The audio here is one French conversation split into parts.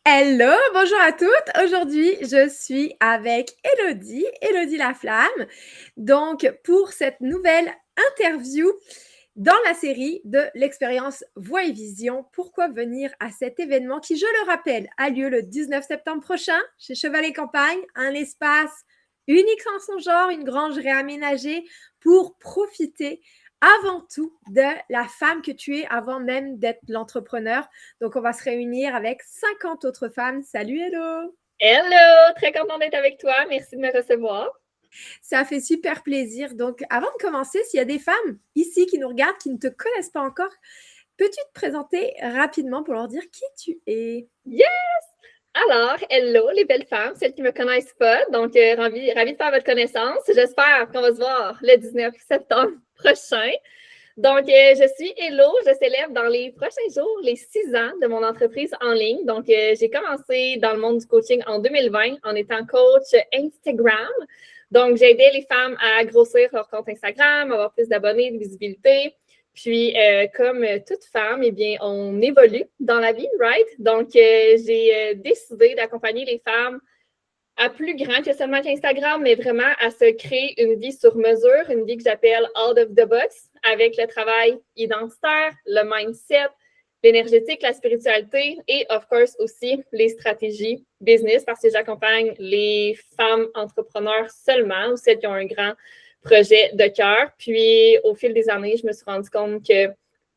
Hello, bonjour à toutes. Aujourd'hui, je suis avec Élodie Laflamme. Donc, pour cette nouvelle interview dans la série de l'expérience Voix et Vision, pourquoi venir à cet événement qui, je le rappelle, a lieu le 19 septembre prochain chez Chevalet Campagne, un espace unique en son genre, une grange réaménagée pour profiter avant tout de la femme que tu es avant même d'être l'entrepreneur. Donc, on va se réunir avec 50 autres femmes. Salut, hello! Hello! Très contente d'être avec toi. Merci de me recevoir. Ça fait super plaisir. Donc, avant de commencer, s'il y a des femmes ici qui nous regardent, qui ne te connaissent pas encore, peux-tu te présenter rapidement pour leur dire qui tu es? Yes! Alors, hello les belles femmes, celles qui ne me connaissent pas. Donc, ravie de faire votre connaissance. J'espère qu'on va se voir le 19 septembre prochain. Donc, je suis Hello. Je célèbre dans les prochains jours les 6 ans de mon entreprise en ligne. Donc, j'ai commencé dans le monde du coaching en 2020 en étant coach Instagram. Donc, j'ai aidé les femmes à grossir leur compte Instagram, avoir plus d'abonnés, de visibilité. Puis, comme toute femme, eh bien, on évolue dans la vie, right? Donc, j'ai décidé d'accompagner les femmes à plus grand que seulement Instagram, mais vraiment à se créer une vie sur mesure, une vie que j'appelle out of the box, avec le travail identitaire, le mindset, l'énergétique, la spiritualité et, of course, aussi les stratégies business, parce que j'accompagne les femmes entrepreneurs seulement ou celles qui ont un grand projet de cœur. Puis, au fil des années, je me suis rendu compte que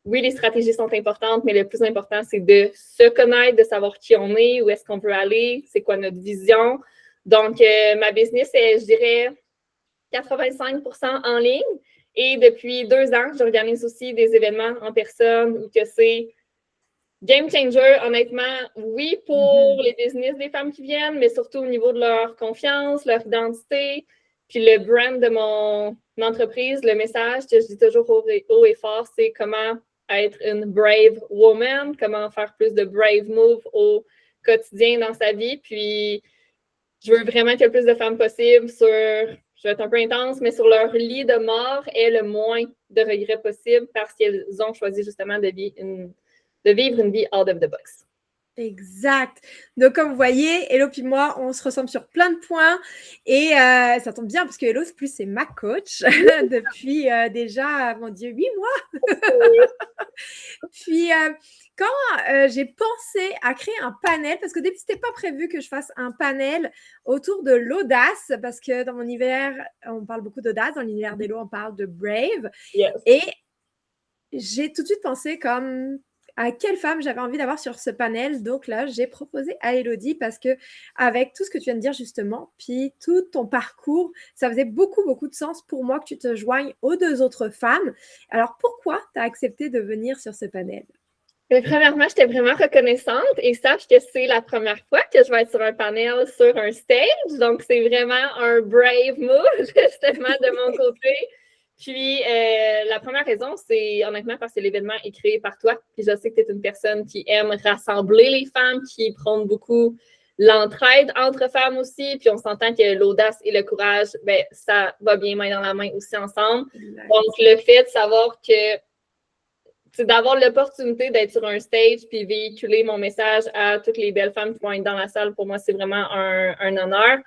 oui, les stratégies sont importantes, mais le plus important, c'est de se connaître, de savoir qui on est, où est-ce qu'on veut aller, c'est quoi notre vision. Donc, ma business est, je dirais, 85% en ligne. Et depuis 2 ans, j'organise aussi des événements en personne où que c'est game changer, honnêtement, oui, pour les business des femmes qui viennent, mais surtout au niveau de leur confiance, leur identité, puis le brand de mon entreprise, le message que je dis toujours haut et fort, c'est comment être une brave woman, comment faire plus de brave moves au quotidien dans sa vie. Puis, je veux vraiment qu'il y ait le plus de femmes possible sur, je vais être un peu intense, mais sur leur lit de mort aient le moins de regrets possible parce qu'elles ont choisi justement de vivre une vie out of the box. Exact. Donc, comme vous voyez, Hello puis moi, on se ressemble sur plein de points. Et ça tombe bien parce que Hello, plus, c'est ma coach depuis déjà, mon Dieu, 8 mois. Puis, quand j'ai pensé à créer un panel, parce qu'au début, c'était pas prévu que je fasse un panel autour de l'audace, parce que dans mon univers, on parle beaucoup d'audace. Dans l'univers d'Hello, on parle de brave. Yes. Et j'ai tout de suite pensé comme à quelle femme j'avais envie d'avoir sur ce panel. Donc là, j'ai proposé à Élodie parce que avec tout ce que tu viens de dire justement, puis tout ton parcours, ça faisait beaucoup, beaucoup de sens pour moi que tu te joignes aux 2 autres femmes. Alors pourquoi tu as accepté de venir sur ce panel? Mais premièrement, j'étais vraiment reconnaissante et sache que c'est la première fois que je vais être sur un panel, sur un stage. Donc, c'est vraiment un brave move, justement, de mon côté. Puis, la première raison, c'est honnêtement parce que l'événement est créé par toi. Puis, je sais que tu es une personne qui aime rassembler les femmes, qui prône beaucoup l'entraide entre femmes aussi. Puis, on s'entend que l'audace et le courage, ben, ça va bien main dans la main aussi ensemble. Donc, le fait de savoir que c'est d'avoir l'opportunité d'être sur un stage puis véhiculer mon message à toutes les belles femmes qui vont être dans la salle, pour moi, c'est vraiment un honneur.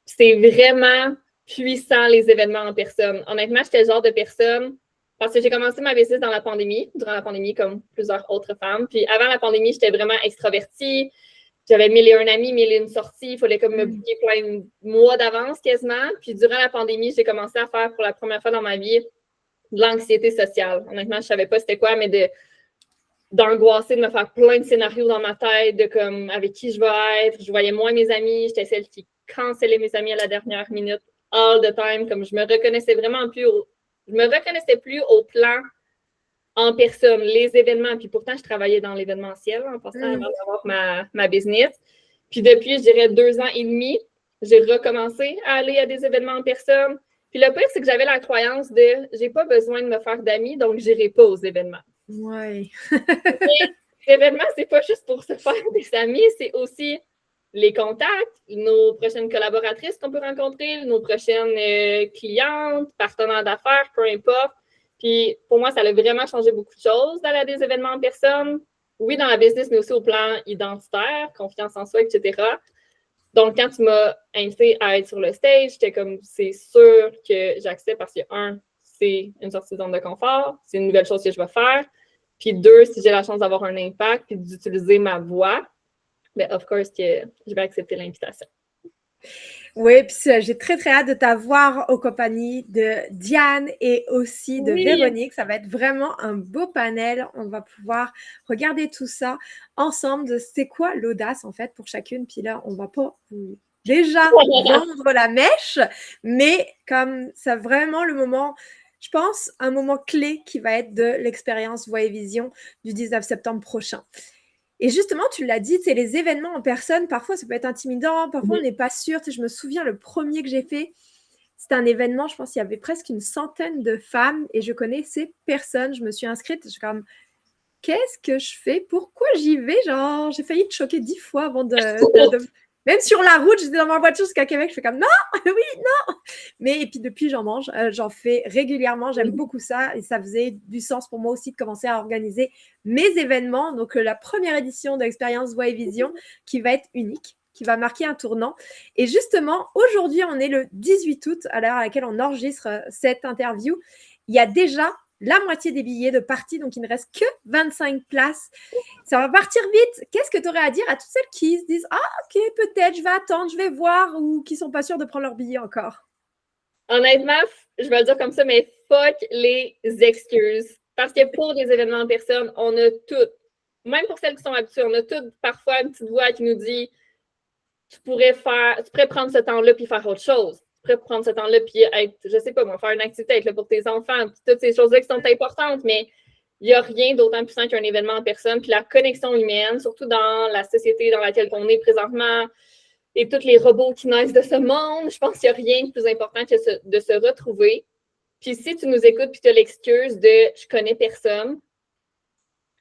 C'est vraiment puissant, les événements en personne. Honnêtement, j'étais le genre de personne, parce que j'ai commencé ma business durant la pandémie, comme plusieurs autres femmes. Puis avant la pandémie, j'étais vraiment extravertie. J'avais 1001 amis, 1001 sorties. Il fallait comme me booker plein de mois d'avance quasiment. Puis durant la pandémie, j'ai commencé à faire pour la première fois dans ma vie de l'anxiété sociale. Honnêtement, je ne savais pas c'était quoi, mais d'angoisser, de me faire plein de scénarios dans ma tête, de comme avec qui je vais être. Je voyais moins mes amis, j'étais celle qui cancellait mes amis à la dernière minute, all the time, comme je me reconnaissais plus au plan en personne, les événements. Puis pourtant, je travaillais dans l'événementiel en passant avant d'avoir ma business. Puis depuis, je dirais 2 ans et demi, j'ai recommencé à aller à des événements en personne. Puis le pire, c'est que j'avais la croyance de j'ai pas besoin de me faire d'amis, donc j'irai pas aux événements. Ouais. L'événement, c'est pas juste pour se faire des amis, c'est aussi les contacts, nos prochaines collaboratrices qu'on peut rencontrer, nos prochaines clientes, partenaires d'affaires, peu importe. Puis pour moi, ça a vraiment changé beaucoup de choses d'aller à des événements en personne. oui, dans la business, mais aussi au plan identitaire, confiance en soi, etc. Donc, quand tu m'as invité à être sur le stage, j'étais comme, c'est sûr que j'accepte parce que, un, c'est une sortie de zone de confort, c'est une nouvelle chose que je vais faire. Puis deux, si j'ai la chance d'avoir un impact puis d'utiliser ma voix, bien, of course, que je vais accepter l'invitation. Oui, puis j'ai très, très hâte de t'avoir aux compagnies de Diane et aussi de Véronique. Ça va être vraiment un beau panel. On va pouvoir regarder tout ça ensemble de c'est quoi l'audace, en fait, pour chacune. Puis là, on va pas déjà vendre la mèche, mais comme c'est vraiment le moment, je pense, un moment clé qui va être de l'expérience Voix et Vision du 19 septembre prochain. Et justement, tu l'as dit, les événements en personne, parfois, ça peut être intimidant, parfois, on n'est pas sûr. Je me souviens, le premier que j'ai fait, c'était un événement, je pense qu'il y avait presque une centaine de femmes et je connaissais personne. Je me suis inscrite, je suis comme, qu'est-ce que je fais? Pourquoi j'y vais? Genre, j'ai failli te choquer 10 fois avant de... Même sur la route, j'étais dans ma voiture jusqu'à Québec, je fais comme, non, oui, non. Mais et puis depuis, j'en mange, j'en fais régulièrement, j'aime beaucoup ça et ça faisait du sens pour moi aussi de commencer à organiser mes événements. Donc, la première édition de l'Expérience Voix et Vision qui va être unique, qui va marquer un tournant. Et justement, aujourd'hui, on est le 18 août, à l'heure à laquelle on enregistre cette interview. Il y a déjà la moitié des billets de partie, donc il ne reste que 25 places. Ça va partir vite. Qu'est-ce que tu aurais à dire à toutes celles qui se disent « Ah, ok, peut-être, je vais attendre, je vais voir » ou qui ne sont pas sûres de prendre leur billet encore? Honnêtement, je vais le dire comme ça, mais fuck les excuses. Parce que pour des événements en personne, on a toutes, même pour celles qui sont habituées, on a toutes parfois une petite voix qui nous dit tu pourrais prendre ce temps-là puis faire autre chose. Tu pourrais prendre ce temps-là puis être, je sais pas moi, faire une activité, être là pour tes enfants, puis toutes ces choses-là qui sont importantes, mais il n'y a rien d'autant puissant qu'un événement en personne. Puis la connexion humaine, surtout dans la société dans laquelle on est présentement, et tous les robots qui naissent de ce monde, je pense qu'il n'y a rien de plus important que de se retrouver. Puis si tu nous écoutes puis tu as l'excuse de « je connais personne »,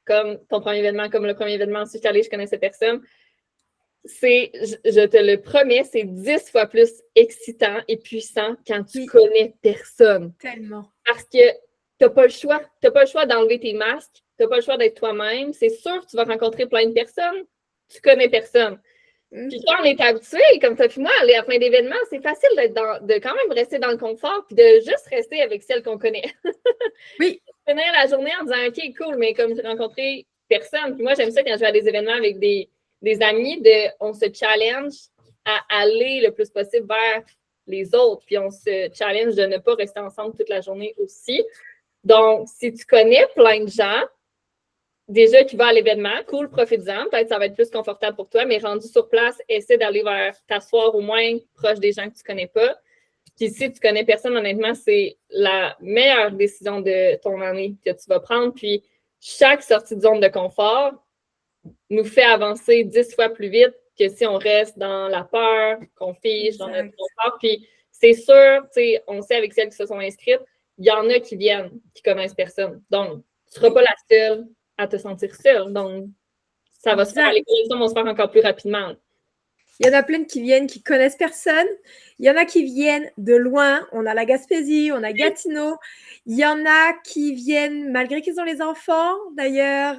comme ton premier événement, comme le premier événement, si je suis allée, je connaissais personne, je te le promets, c'est 10 fois plus excitant et puissant quand tu connais personne. Tellement. Parce que tu n'as pas le choix. Tu n'as pas le choix d'enlever tes masques. Tu n'as pas le choix d'être toi-même. C'est sûr que tu vas rencontrer plein de personnes. Tu connais personne. Puis quand on est habitué, comme ça, puis moi, aller à plein d'événements, c'est facile de quand même rester dans le confort puis de juste rester avec celles qu'on connaît. Oui. Finir la journée en disant « OK, cool, mais comme j'ai rencontré personne. » Puis moi, j'aime ça quand je vais à des événements avec des amis, on se challenge à aller le plus possible vers les autres. Puis on se challenge de ne pas rester ensemble toute la journée aussi. Donc, si tu connais plein de gens, déjà qui va à l'événement, cool, profite-en. Peut-être que ça va être plus confortable pour toi, mais rendu sur place, essaie d'aller vers t'asseoir au moins proche des gens que tu ne connais pas. Puis si tu ne connais personne, honnêtement, c'est la meilleure décision de ton année que tu vas prendre. Puis chaque sortie de zone de confort nous fait avancer 10 fois plus vite que si on reste dans la peur, qu'on fiche, dans notre confort. Puis c'est sûr, on sait avec celles qui se sont inscrites, il y en a qui viennent, qui connaissent personne. Donc, tu ne seras pas la seule à te sentir seule. Donc, ça va se faire, les connexions vont se faire encore plus rapidement. Il y en a plein qui viennent, qui connaissent personne. Il y en a qui viennent de loin. On a la Gaspésie, on a Gatineau. Il y en a qui viennent malgré qu'ils ont les enfants. D'ailleurs,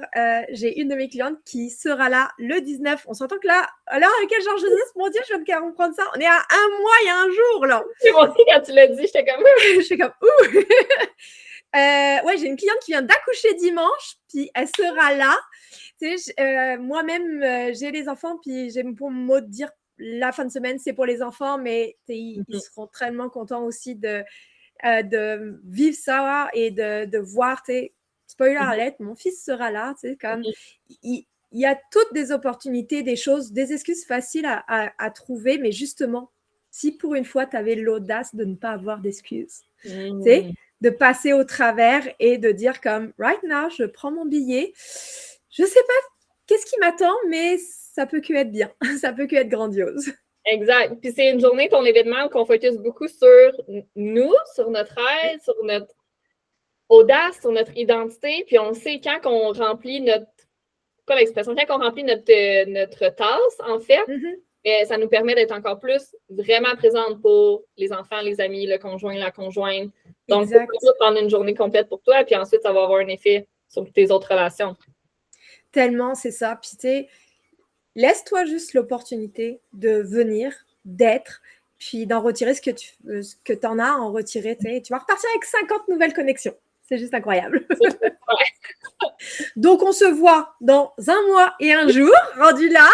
j'ai une de mes clientes qui sera là le 19. On s'entend que là, à l'heure à laquelle j'enregistre, mon Dieu, je viens de comprendre ça. On est à un mois, il y a un jour, là. C'est moi aussi, quand tu l'as dit, j'étais comme... J'étais comme, ouh! Ouais, j'ai une cliente qui vient d'accoucher dimanche, puis elle sera là. Moi-même, j'ai les enfants, puis j'aime pour mot de dire la fin de semaine, c'est pour les enfants, mais ils seront tellement contents aussi de vivre ça et de voir, spoiler alert, mon fils sera là, comme il y a toutes des opportunités, des choses, des excuses faciles à trouver, mais justement, si pour une fois, tu avais l'audace de ne pas avoir d'excuses, de passer au travers et de dire comme, right now, je prends mon billet, je sais pas qu'est-ce qui m'attend, mais ça peut que être bien, ça peut que être grandiose. Exact. Puis c'est une journée, ton événement, qu'on focus beaucoup sur nous, sur notre aide, sur notre audace, sur notre identité. Puis on sait quand on remplit notre tasse, en fait, ça nous permet d'être encore plus vraiment présente pour les enfants, les amis, le conjoint, la conjointe. Donc, tu peux prendre une journée complète pour toi, puis ensuite, ça va avoir un effet sur tes autres relations. Tellement, c'est ça. Puis, tu sais, laisse-toi juste l'opportunité de venir, d'être, puis d'en retirer ce que tu en as, en retirer. Tu vas repartir avec 50 nouvelles connexions. C'est juste incroyable. Donc, on se voit dans 1 mois et 1 jour, rendu là.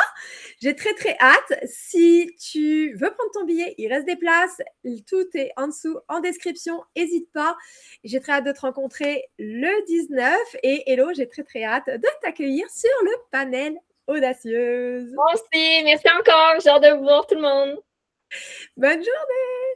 J'ai très, très hâte. Si tu veux prendre ton billet, il reste des places. Tout est en dessous, en description. N'hésite pas. J'ai très hâte de te rencontrer le 19. Et hello, j'ai très, très hâte de t'accueillir sur le panel Audacieuse. Moi aussi, merci encore. J'ai hâte de vous voir tout le monde. Bonne journée!